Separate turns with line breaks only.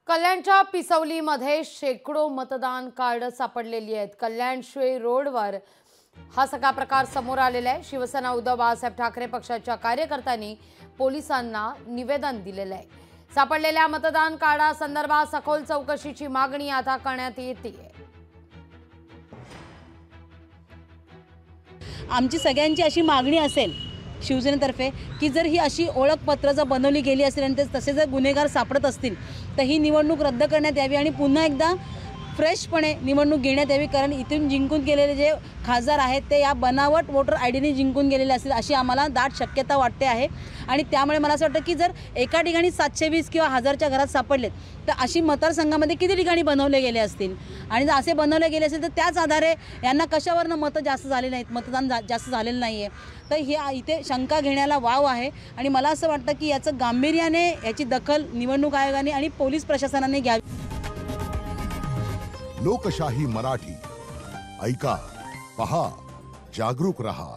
कल्याणच्या पिसवलीमध्ये शेकडो मतदान कार्ड सापडलेली आहेत। कल्याण श्वे रोडवर हा सगळा प्रकार समोर आलेला आहे। शिवसेना उद्धव बाळासाहेब ठाकरे पक्षाच्या कार्यकर्त्यांनी पोलिसांना निवेदन दिलेलं आहे। सापडलेल्या मतदान कार्डासंदर्भात सखोल चौकशीची मागणी आता करण्यात येते।
आमची सगळ्यांची अशी मागणी असेल शिवसेनेतर्फे की जर ही अशी ओळखपत्र जर बनवली गेली असेल आणि तसे जर गुन्हेगार सापडत असतील तर ही निवडणूक रद्द करण्यात यावी आणि पुन्हा एकदा फ्रेशपणे निवडणूक घेण्यात यावी। कारण इथून जिंकून गेलेले जे खासदार आहेत ते या बनावट वोटर आयडीने जिंकून गेलेले असतील अशी आम्हाला दाट शक्यता वाटते आहे। आणि त्यामुळे मला असं वाटतं की जर एका ठिकाणी 720 किंवा 1000च्या घरात सापडलेत तर अशी मतदारसंघामध्ये किती ठिकाणी बनवले गेले असतील आणि जर असे बनवले गेले असेल तर त्याच आधारे यांना कशावरनं मतं जास्त झाले नाहीत, मतदान जास्त झालेलं नाही आहे। तर ही इथे शंका घेण्याला वाव आहे आणि मला असं वाटतं की याचं गांभीर्याने याची दखल निवडणूक आयोगाने आणि पोलीस प्रशासनाने घ्यावी।
लोकशाही मराठी ऐका, पहा, जागरूक रहा।